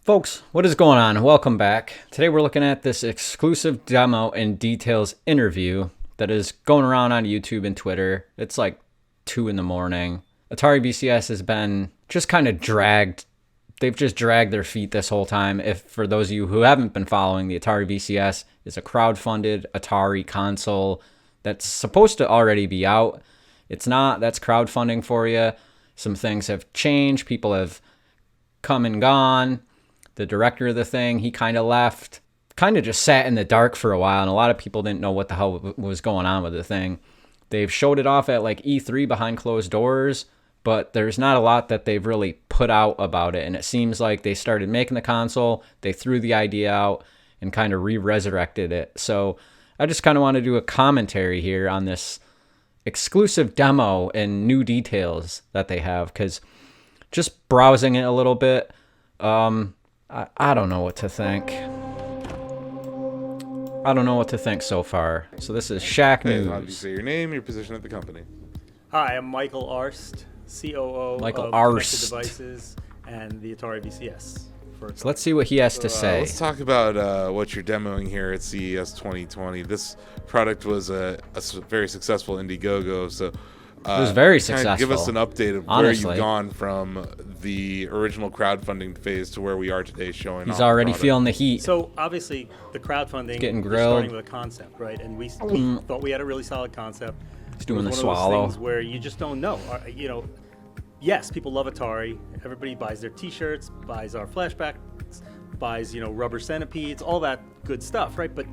Folks, what is going on? Welcome back. Today we're looking at this exclusive demo and details interview that is going around on YouTube and Twitter. It's like 2 in the morning. Atari VCS has been just kind of dragged. They've just dragged their feet this whole time. If for those of you who haven't been following, the Atari VCS is a crowdfunded Atari console that's supposed to already be out. It's not. That's crowdfunding for you. Some things have changed. People have come and gone. The director of the thing, he kind of left, kind of just sat in the dark for a while, and a lot of people didn't know what the hell was going on with the thing. They've showed it off at like E3 behind closed doors, but there's not a lot that they've really put out about it, and it seems like they started making the console, they threw the idea out, and kind of re-resurrected it. So I just kind of want to do a commentary here on this exclusive demo and new details that they have, because just browsing it a little bit, I don't know what to think. I don't know what to think so far. So this is Shack News. How do you say your name, your position at the company? Hi, I'm Michael Arst, COO Michael of Arst. Connected Devices and the Atari VCS. So let's see what he has to say. Let's talk about what you're demoing here at CES 2020. This product was a very successful Indiegogo, so it was very successful. Give us an update of honestly, where you've gone from the original crowdfunding phase to where we are today showing He's already feeling the heat. So obviously the crowdfunding getting is grilled. starting with a concept, right? And we thought we had a really solid concept. He's doing the one swallow. Of those things where you just don't know. Yes, people love Atari. Everybody buys their T-shirts, buys our flashbacks, buys rubber centipedes, all that good stuff, right? But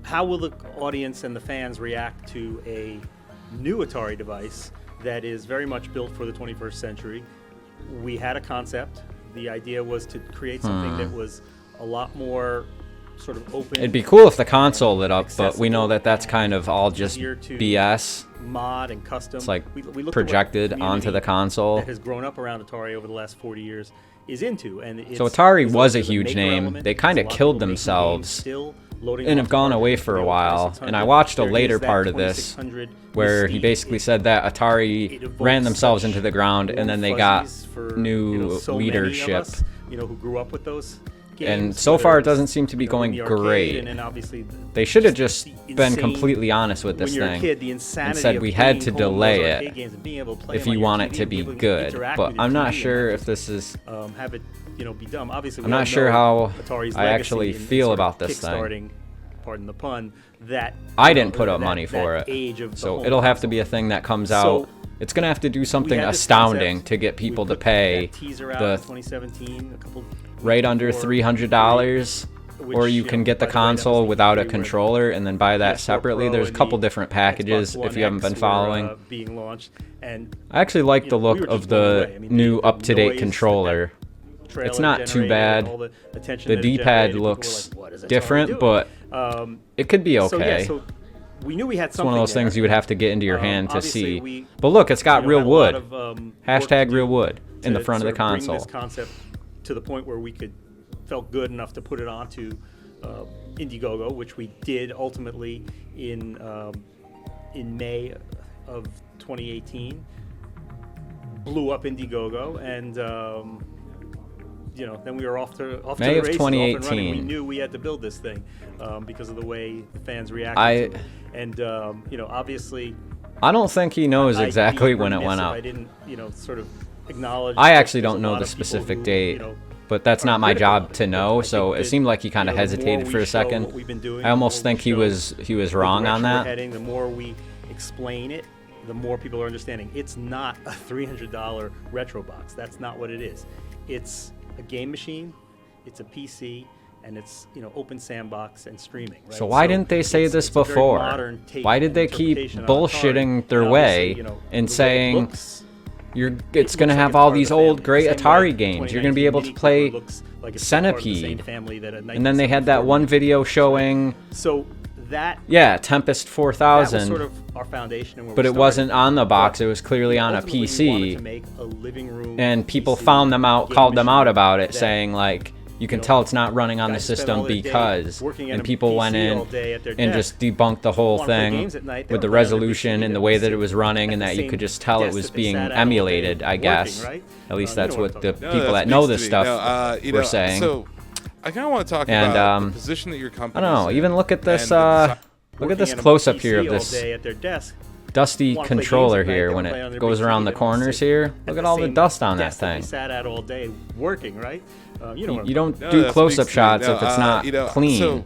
how will the audience and the fans react to a new Atari device that is very much built for the 21st century? We had a concept. The idea was to create something that was a lot more sort of open. It'd be cool if the console lit up, but we know that that's kind of all just BS. Mod and custom. It's like we looked projected at onto the console. That has grown up around Atari over the last 40 years is into. And so Atari was a huge name. They kind of killed themselves and have gone away for a while. And I watched a later part of this where he basically said that Atari ran themselves into the ground and then they got new leadership. Who grew up with those games, and so far it doesn't seem to be going great. And then obviously they should have just been completely honest with this thing and said we had to delay it if you want it to be good. But I'm not sure if this is be dumb. Obviously, I'm not sure how Atari's I actually feel about this thing. Pardon the pun. That I didn't put up money for it, so it'll have to be a thing that comes out. It's gonna have to do something astounding to get people to pay the right under $300, or you can get the console without a controller and then buy that separately. There's a couple different packages if you haven't been following. I actually like the look of the new up-to-date controller. It's not too bad. The D-pad looks different, but it could be okay. We knew we had it's one of those things you would have to get into your hand to see. But look, it's got real had a wood. lot of, Hashtag real wood in the front of the sort bring console. this concept to the point where we felt good enough to put it onto Indiegogo, which we did ultimately in May of 2018. Blew up Indiegogo, and then we were off to May the of races, 2018. off and running. We knew we had to build this thing because of the way the fans reacted to it. And obviously, I don't think he knows exactly when it went out. I didn't, sort of acknowledge. I actually don't know the specific date, but that's not my job to know. So it seemed like he kind of hesitated for a second. I almost think he was wrong on that. The more we explain it, the more people are understanding. It's not a $300 retro box. That's not what it is. It's a game machine. It's a PC. And it's open sandbox and streaming. Right? So why didn't they say this before? Why did they keep bullshitting their way and saying it's going to have all these old great Atari games? You're going to be able to play Centipede. And then they had that one video showing Tempest 4000. That was sort of our foundation, but it wasn't on the box. It was clearly on a PC. And people found them out, called them out about it, saying like, you can tell it's not running on the system because, and people went in and just debunked the whole thing with the resolution and the way that it was running, and that you could just tell it was being emulated, I guess. At least that's what the people that know this stuff were saying. So I kind of want to talk about the position that your company. I don't know. Even look at this. Look at this close up here of this dusty controller here when it goes around the corners here. Look at all the dust on that thing. Sat at all day working, right? You don't do close-up shots if it's not clean. So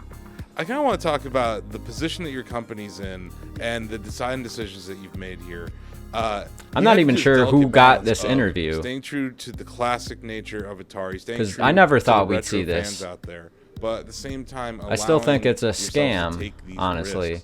I kind of want to talk about the position that your company's in and the design decisions that you've made here. I'm not even sure who got this interview. Staying true to the classic nature of Atari. Because I never thought we'd see this. Out there, but at the same time, I still think it's a scam, honestly.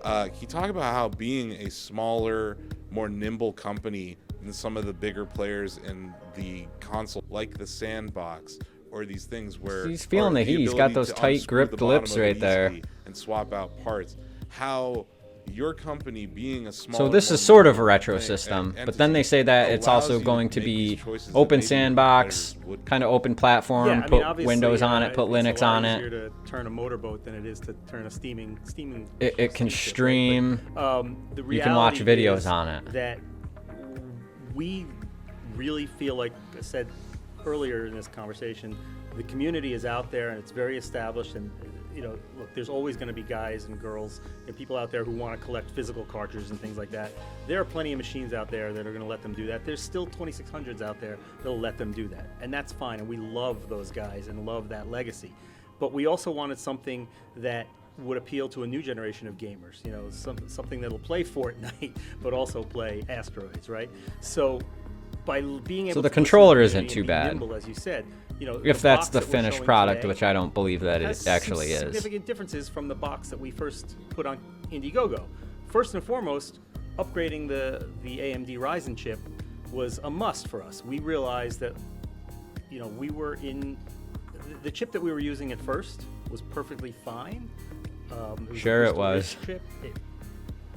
Can you talk about how being a smaller, more nimble company than some of the bigger players in the console, like the Sandbox, or these things where he's feeling the heat. He's got those tight gripped lips right there. And swap out parts. How your company being a small. So this is sort of a retro system, but then they say that it's also going to be open sandbox, kind of open platform, put Windows on it, put Linux on it. It's easier to turn a motorboat than it is to turn a steaming. It can stream. You can watch videos on it. That we really feel like I said earlier in this conversation, the community is out there and it's very established, and look, there's always going to be guys and girls and people out there who want to collect physical cartridges and things like that. There are plenty of machines out there that are going to let them do that. There's still 2600s out there that'll let them do that, and that's fine, and we love those guys and love that legacy. But we also wanted something that would appeal to a new generation of gamers, something that'll play Fortnite but also play Asteroids, right? So by being able so the to controller isn't too bad, nimble, as you said, if that's the finished product, which I don't believe that it actually is. Significant differences from the box that we first put on Indiegogo. First and foremost, upgrading the AMD Ryzen chip was a must for us. We realized that we were in the chip that we were using at first was perfectly fine. Sure, it was. Chip. It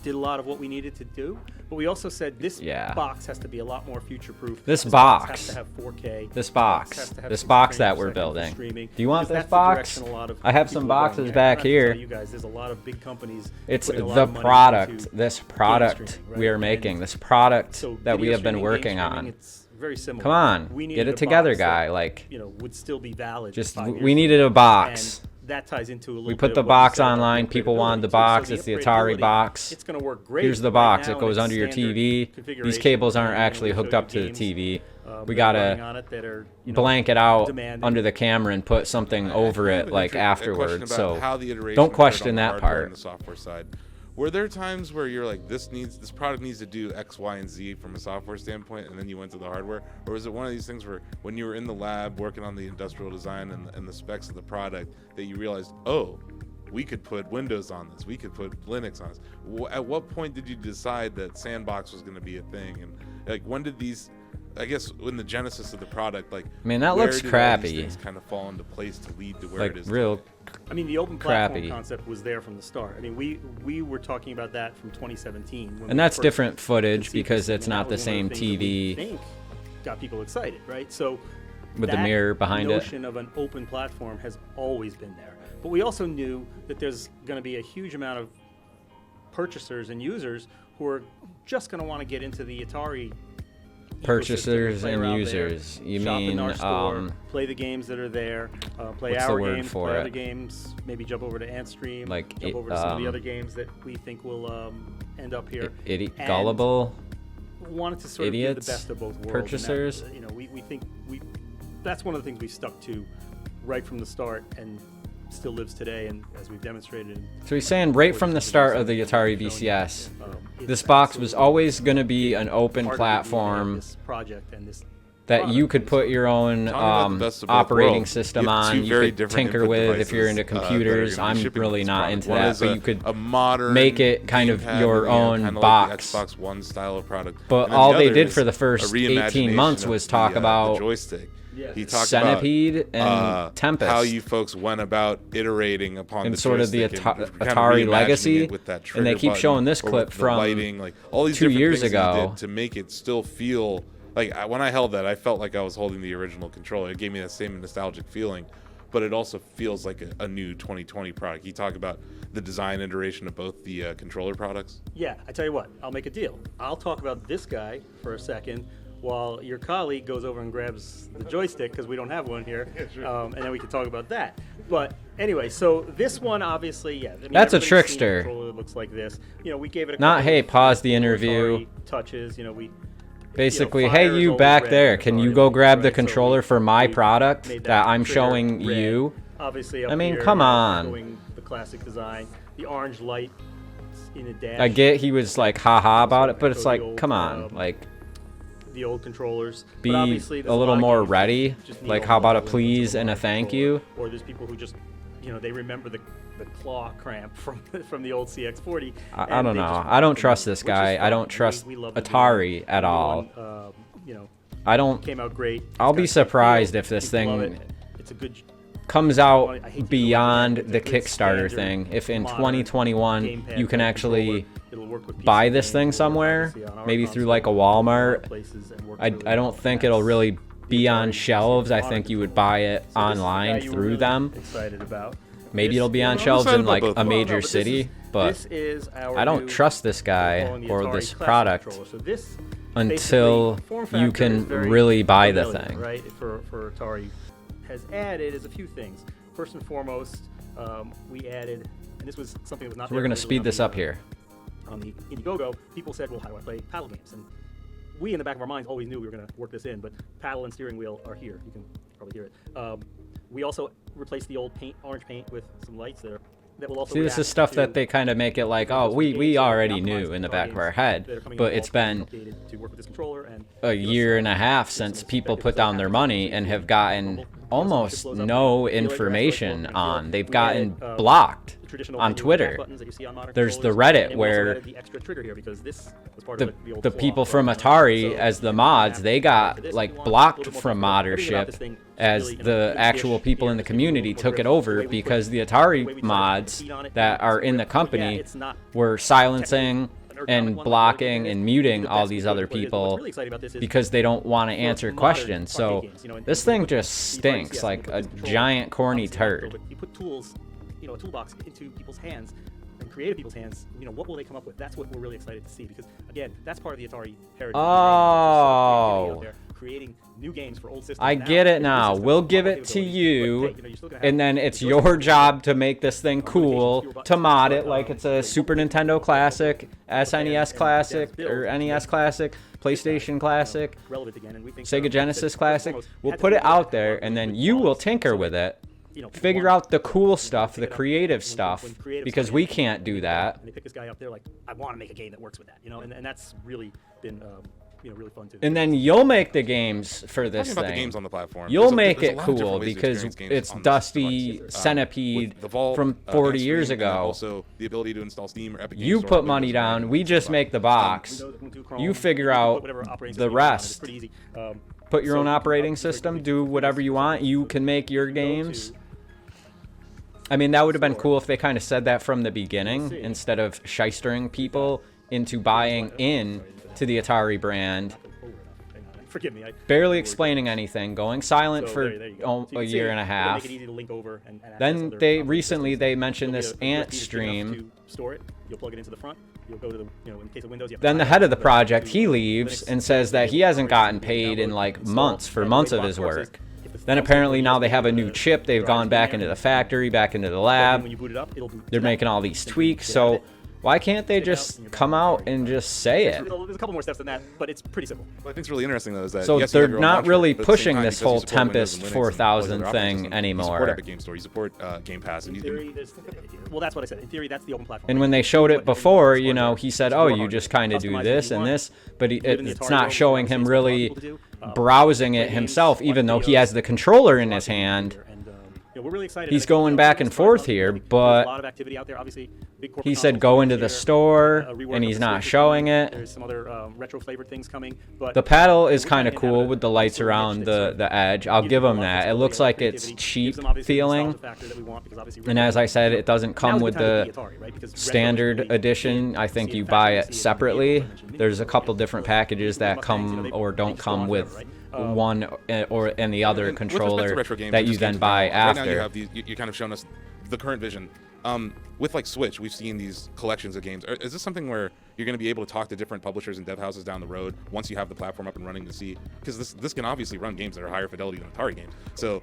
did a lot of what we needed to do, but we also said this box has to be a lot more future-proof. This box has to have 4K. This box that we're building. Do you want this box? I have some boxes back here. You guys, there's a lot of big companies. It's the product. This product we are making. This product that we have been working on. It's very similar. Come on, get it together, guy. Like, would still be valid. Just we needed a box. That ties into a little. We put the box online. People wanted the box. It's the Atari box. It's going to work great. Here's the box. It goes under your TV. These cables aren't actually hooked up to the TV. We gotta blank it out under the camera and put something over it like afterwards. So don't question that part. The software side. Were there times where you're like, this product needs to do X, Y, and Z from a software standpoint, and then you went to the hardware? Or was it one of these things where when you were in the lab working on the industrial design and the specs of the product that you realized, oh, we could put Windows on this, we could put Linux on this? At what point did you decide that Sandbox was going to be a thing? And like, when did these, I guess, in the genesis of the product, like, man, that looks crappy. Things kind of fall into place to lead to where like it is real today? I mean, the open platform concept was there from the start. I mean, we were talking about that from 2017. And that's different footage because it's not the same TV. I think got people excited, right? So with the mirror behind it. The notion of an open platform has always been there. But we also knew that there's going to be a huge amount of purchasers and users who are just going to want to get into the Atari purchasers and users. You mean play the games that are there, play what's our the word games, for play it? Other games, maybe jump over to Antstream, like jump over to some of the other games that we think will end up here. Gullible. Wanted to sort idiots, of do the best of both worlds. purchasers. And that, we think that's one of the things we stuck to right from the start and still lives today, and as we've demonstrated. So he's saying right from the start of the Atari VCS, this box was always going to be an open platform that you could put your own operating system on. You could tinker with if you're into computers. I'm really not into that, but you could make it kind of your own box. Like the Xbox One style of product. But all they did for the first 18 months was talk about joystick. He talked Centipede about and Tempest. How you folks went about iterating upon and the sort of the Atari legacy. And they keep showing this clip from lighting, like all these 2 years ago to make it still feel like when I held that, I felt like I was holding the original controller. It gave me that same nostalgic feeling. but it also feels like a new 2020 product. You talk about the design iteration of both the controller products. Yeah, I tell you what, I'll make a deal. I'll talk about this guy for a second while your colleague goes over and grabs the joystick, because we don't have one here, and then we can talk about that. But anyway, so this one obviously, yeah. I mean, That's a everybody's seen trickster. a controller that looks like this. You know, we gave it a Not, couple hey, of pause the little interview. Atari touches. You know, we Basically, you know, fire hey, is you always back red there, in can Atari, you go grab the right? So controller for my we product made that I'm trigger showing red. you? Obviously, up I mean, here, come you know, on. echoing the classic design. The orange light in a dash. I get he was like haha about it, but it's Echo the like, old, come on, like, the old controllers. be But obviously, there's a little lot of more games that ready. just need Like, a how about a logo into please the and a large thank controller. you? Or there's people who just, you know, they remember the claw cramp from the old CX40. I and don't they know. just I don't want trust them, this which is guy. I fine. don't trust We love the Atari design. at The new all. one, you know, I don't. came out great. I'll It's be got good surprised feel. if this People love thing it. It's a good. comes I out hate to use the beyond word, but the it's a good Kickstarter standard, thing. If in modern 2021 gamepad you can type actually controller. It'll work with buy PC this games, thing it'll work somewhere, obviously on our maybe through console, like a it'll work in lot of Walmart, places and work I really don't well. think And it'll that's really be the on Atari shelves. I modern think you would controller. buy it So this is the online guy you were through really them. Excited about. Maybe This it'll be on is- shelves excited in about like both a of them. major this is- city, but this is our I don't new- trust this we're guy calling the or Atari this Classic product controller. So this until basically, form you factor is can very really buy the familiar, thing. Right, for Atari has added is a few things. First and foremost, we added, and this was something that was not. So we're there gonna originally speed on this the, up here. On the Indiegogo, people said, "Well, how do I play paddle games?" And we, in the back of our minds, always knew we were going to work this in. But paddle and steering wheel are here. You can probably hear it. We also replaced the old orange paint, with some lights there. That will also See, this react is stuff to that they kind of make it like, oh, we already knew in the back of our head, but it's been a year and a half since people put down their money and have gotten almost no information on. They've gotten blocked on Twitter. There's the Reddit where the people from Atari, as the mods, they got like blocked from moddership as the actual people in the community took it over because the Atari mods that are in the company were silencing and blocking and muting all these other people because they don't want to answer questions. So this thing just stinks like a giant corny turd. You put tools, a toolbox into people's hands and creative people's hands. What will they come up with? That's what we're really excited to see, because again, that's part of the Atari heritage. Oh. Creating new games for old systems. I get it now. We'll give it to you, and then it's your job to make this thing cool, to mod it like it's a Super Nintendo Classic, SNES Classic, or NES Classic, PlayStation Classic, Sega Genesis Classic. We'll put it out there, and then you will tinker with it, figure out the cool stuff, the creative stuff, because we can't do that. And they pick this guy up there like, I want to make a game that works with that, and that's really been really fun too. And then you'll make the games for this Talking about the thing. games on the platform. You'll There's a- make there's a it lot of different cool ways to because experience games it's on this Dusty device. Centipede With the Vault, from 40 years and then ago. also the ability to install Steam or Epic Games You Store put on money Windows down. and We just make the box. You figure out the rest. Put your own operating system. Do whatever you want. You can make your games. I mean, that would have been cool if they kind of said that from the beginning instead of shystering people into buying in to the Atari brand. Forgive me. Barely explaining anything, going silent for a year and a half. Then they recently mentioned this Ant stream. You'll plug it into the front. You'll go to the, in case of Windows. Then the head of the project, he leaves and says that he hasn't gotten paid in like months of his work. Then apparently now they have a new chip. They've gone back into the factory, back into the lab. They're making all these tweaks. So why can't they just come out and just say it? There's a couple more steps than that, but it's pretty simple. What I think is really interesting though is that So yes, you they're have your own not launcher, really but at the same pushing time, this because you whole support Windows Tempest and Linux and 4000 other operating thing systems, You support anymore. Epic Game Store. You support Game Pass. And In theory, well, that's what I said. In theory, that's the open platform. And when they showed it before, he said, oh, you just kind of do this and this, but it's not showing him really browsing it himself, even though he has the controller in his hand. We're really excited. He's going back and forth here, but he said go into the store, and he's not showing it. There's some other retro flavored things coming, but The paddle is kind of cool with the lights around the edge. I'll give him that. It looks like it's cheap feeling. And as I said, it doesn't come with the standard edition. I think you buy it separately. There's a couple different packages that come or don't come with one and the other And with respect to controller retro games, that or you just then games in buy general, right now after. you have these, you kind of shown us the current vision. With like Switch, we've seen these collections of games. Is this something where you're going to be able to talk to different publishers and dev houses down the road once you have the platform up and running to see? Because this can obviously run games that are higher fidelity than Atari games. So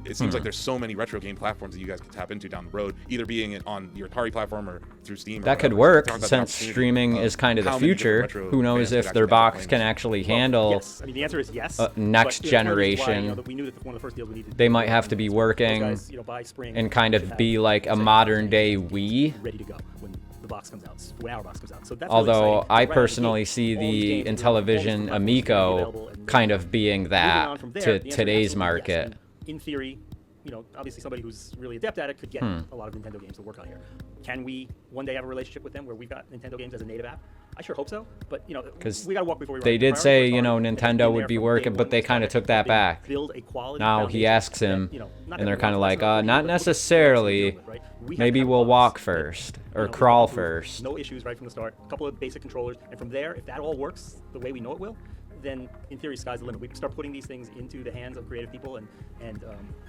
it seems like there's so many retro game platforms that you guys can tap into down the road, either being it on your Atari platform or through Steam. That could work, since streaming is kind of the future. Who knows if their box can actually handle Yes, I mean the answer is yes. next but, you know, one of the reasons why, generation. you know, that we knew that one of the first deals we needed to They do might have was to be those working guys, you know, by spring and kind should of have, be like a say, modern day Wii. ready to go when the box comes out, when our box comes out. So that's Although really exciting. I Right out of the personally gate, see all these the games will be Intellivision available Amico and kind of being moving on that from there, to the answer is today's absolutely market. yes. And in theory, you know, obviously somebody who's really adept at it could get a lot of Nintendo games to work on here. Can we one day have a relationship with them where we've got Nintendo games as a native app? I sure hope so, but you know, we gotta walk before we run. They did Priority say, first you know, are, it's Nintendo been would there be from day working, but one. they It's kind of gotta took that help back. build a quality Now he foundation asks him, that, you know, not and they're everyone kind of wants, like, that's not not what we're necessarily. dealing with, right? We have Maybe to have we'll a box walk that, first you or know, we crawl go through first. No issues right from the start. A couple of basic controllers, and from there, if that all works the way we know it will, then in theory, sky's the limit. We can start putting these things into the hands of creative people and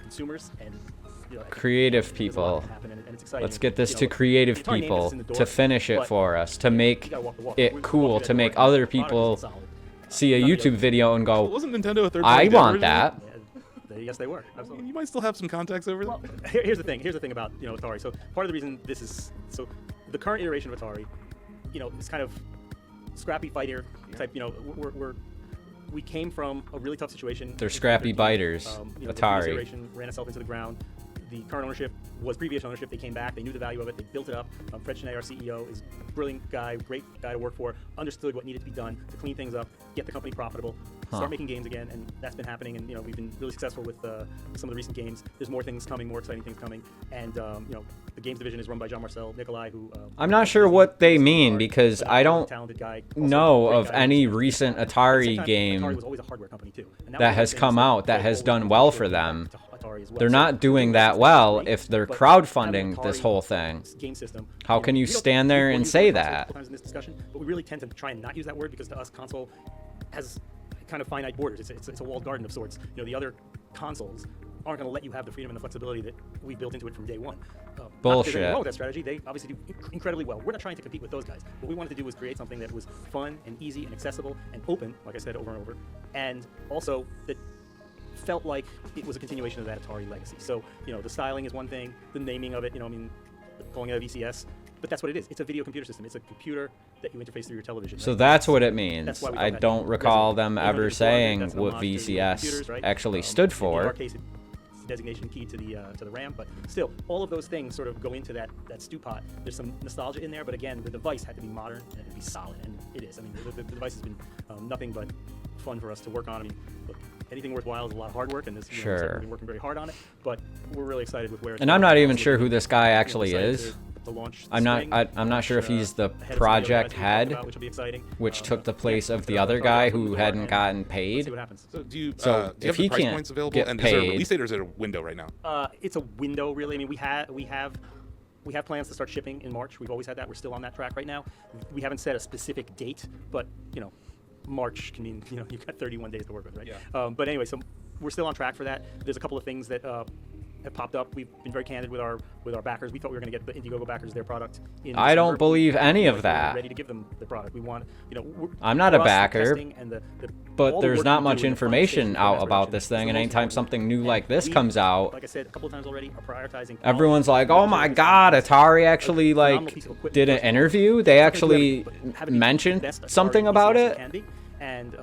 consumers, and you know, Creative there's a lot people. that can happen, and it's exciting. Let's And, get this you to know, creative the Atari name people is in the door, to finish it but for us, to you make gotta walk the walk. it We cool, walk to the make door, and other the product people isn't solid. see a None of the YouTube other- video and go, Wasn't Nintendo a third I party dev want originally? that. Yes, they were. Absolutely. You might still have some contacts over there. Well, here's the thing. Here's the thing about, you know, Atari. So part of the reason this is so the current iteration of Atari, you know, is kind of scrappy fighter type. You know, we came from a really tough situation. They're scrappy biters. You know, the Atari. previous iteration ran itself into the ground. The current ownership was previous ownership. They came back. They knew the value of it. They built it up. Fred Cheney, our CEO, is a brilliant guy, great guy to work for. Understood what needed to be done to clean things up, get the company profitable, start making games again, and that's been happening. And you know, we've been really successful with some of the recent games. There's more things coming, more exciting things coming. And you know, the games division is run by Jean Marcel Nicolai, who I'm not sure what they mean because I don't talented guy, also know great of guy. any recent At the same Atari time, game Atari was always a hardware company too. And that was one has of the come things out that Fred has always done wanted well to for show them. back to Atari as well. They're So not doing that's that well great, if they're but crowdfunding having this Atari whole thing. game system, How know, can you we don't- stand there we'll and use say the word console a that? couple times in this discussion, but we really tend to try and not use that word because to us console has kind of finite borders. It's a walled garden of sorts. You know, the other consoles aren't going to let you have the freedom and the flexibility that we built into it from day one. Not that there's anything Bullshit. wrong with that strategy. They obviously do incredibly well. We're not trying to compete with those guys. What we wanted to do was create something that was fun and easy and accessible and open, like I said over and over, and also that felt like it was a continuation of that Atari legacy. So, you know, the styling is one thing, the naming of it, you know, I mean, calling it a VCS, but that's what it is. It's a video computer system. It's a computer that you interface through your television. So right? that's what it means. That's why we I call that don't recall resonant. them 800 ever to 400, saying that's an what homage to VCS computers, right? actually stood In for. our case, it's designation key to the RAM, but still, all of those things sort of go into that stew pot. There's some nostalgia in there, but again, the device had to be modern and it had to be solid, and it is. I mean, the device has been nothing but fun for us to work on. I mean, look, anything worthwhile is a lot of hard work, and this, you know, Sure. we've been working very hard on it, but we're really excited with where it's And I'm going. not even Also, sure who this guy you know, actually decided is. to launch this I'm not. spring, I'm not sure if he's the ahead of some of the project guys we talked head, about, which will be exciting. which took the Yeah, place of the so other Atari guy opened the who door, hadn't and gotten let's see paid. what happens. So do you So do you if have he the price can't points available? get And is there a paid- release date or is it a window right now? It's a window, really. I mean, we have plans to start shipping in March. We've always had that. We're still on that track right now. We haven't set a specific date, but you know, March can mean, you know, you've got 31 days to work with, right? Yeah. But anyway, so we're still on track for that. There's a couple of things that have popped up. We've been very candid with our backers. We thought we were going to get the Indiegogo backers their product in I don't December. believe any of We're that. ready to give them the product. We want, you know, I'm not for a us, the backer, testing and But all the there's work not we much do in the final stages information of out mass about production this is thing, the and most anytime important. something new And like this we, comes out, like I said a couple of times already, are prioritizing. everyone's like, quality, "Oh my making God, sure Atari actually phenomenal like piece of equipment did an first of all. interview. They Not gonna do actually everything, but have it be the mentioned best Atari something about VCS it." can be. And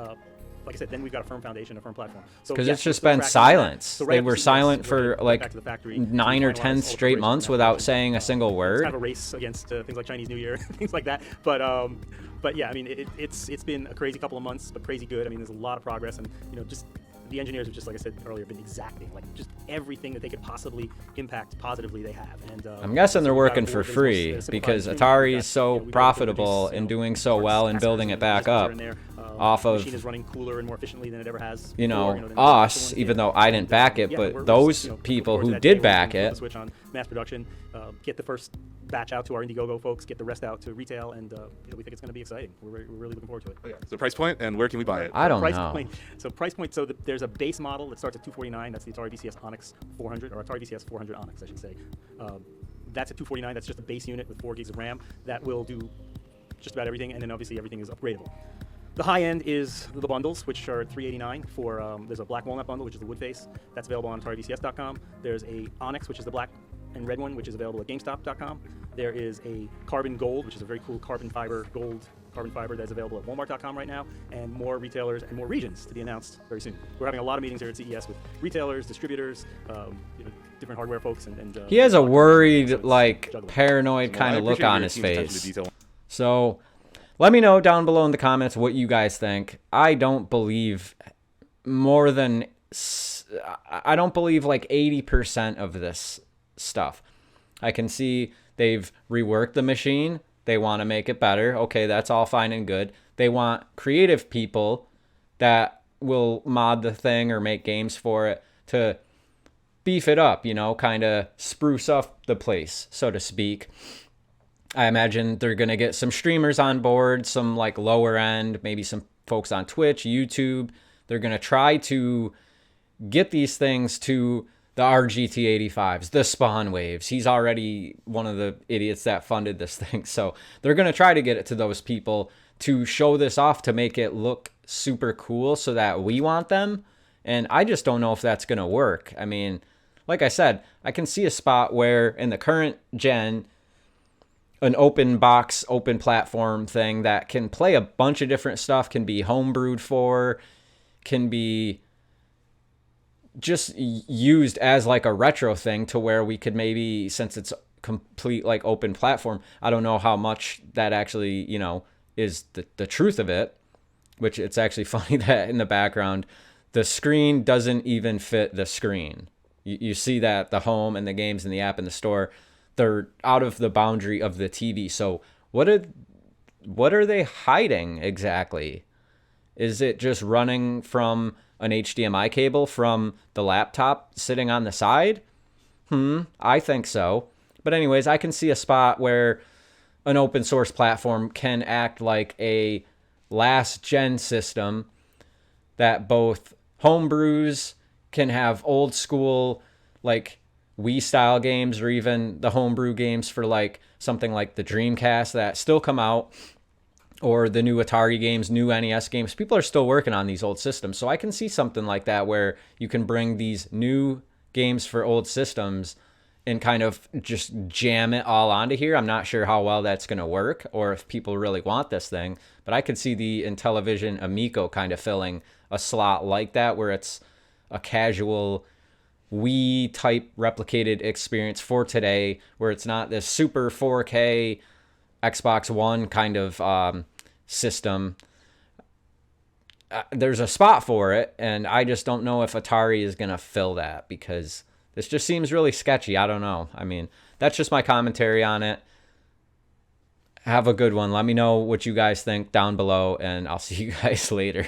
like I said, then we've got a firm foundation, a firm platform. So Because yes, it's we're just still been tracking on that. silence. So They right were after CES, silent we're for gonna go like back to the factory to 9 or finalize 10 all the straight preparations months for without that. saying a single It's word. kind of a race against things like Chinese New Year, things like that. But yeah, I mean, it's been a crazy couple of months, but crazy good. I mean, there's a lot of progress, and you know, just the engineers have just, like I said earlier, been exacting, like just everything that they could possibly impact positively they have. And I'm guessing they're so we've got working a for board that's free simplified because tuning. Atari We've is got, so you know, we've got profitable introduced, and you know, doing so parts, well and casters, building it back resistors are up in there. off the of, machine is running cooler and more efficiently than it ever has. you know, before, than us, the even did. though I didn't And, back it, yeah, but we're those you know, looking people forward to who that day did when we back can flip it, the switch on mass production, get the first batch out to our Indiegogo folks, get the rest out to retail, and we think it's going to be exciting. We're really looking forward to it. Okay. So price point, and where can we buy it? I don't price know. Point. So price point. So there's a base model that starts at $249. That's the Atari VCS Onyx 400, or Atari VCS 400 Onyx, I should say. That's at $249. That's just a base unit with 4 gigs of RAM. That will do just about everything, and then obviously everything is upgradable. The high end is the bundles, which are at $389 for, there's a black walnut bundle, which is the wood face. That's available on AtariVCS.com. There's a Onyx, which is the black and red one, which is available at GameStop.com. There is a carbon gold, which is a very cool carbon fiber that's available at Walmart.com right now, and more retailers and more regions to be announced very soon. We're having a lot of meetings here at CES with retailers, distributors, different hardware folks, and He has a worried, so it's like, juggling. paranoid Well, kind I of look appreciate on your his team's attention to face. detail. So let me know down below in the comments what you guys think. I don't believe more than, I don't believe like 80% of this stuff. I can see they've reworked the machine. They want to make it better. Okay, that's all fine and good. They want creative people that will mod the thing or make games for it to beef it up, kind of spruce up the place, so to speak. I imagine they're going to get some streamers on board, some like lower end, maybe some folks on Twitch, YouTube. They're going to try to get these things to the RGT85s, the Spawn Waves. He's already one of the idiots that funded this thing. So they're going to try to get it to those people to show this off, to make it look super cool so that we want them. And I just don't know if that's going to work. I mean, like I said, I can see a spot where in the current gen, an open box, open platform thing that can play a bunch of different stuff, can be homebrewed for, can be just used as like a retro thing, to where we could maybe, since it's complete like open platform, I don't know how much that actually, is the truth of it, which it's actually funny that in the background, the screen doesn't even fit the screen. You see that the home and the games and the app in the store, they're out of the boundary of the TV. So what are they hiding exactly? Is it just running from an HDMI cable from the laptop sitting on the side? I think so. But anyways, I can see a spot where an open source platform can act like a last gen system that both homebrews, can have old school like Wii style games, or even the homebrew games for like something like the Dreamcast that still come out, or the new Atari games, new NES games. People are still working on these old systems. So I can see something like that where you can bring these new games for old systems and kind of just jam it all onto here. I'm not sure how well that's going to work, or if people really want this thing, but I could see the Intellivision Amico kind of filling a slot like that, where it's a casual Wii type replicated experience for today, where it's not this super 4K Xbox One kind of system. There's a spot for it, and I just don't know if Atari is going to fill that, because this just seems really sketchy. I don't know. I mean, that's just my commentary on it. Have a good one. Let me know what you guys think down below, and I'll see you guys later.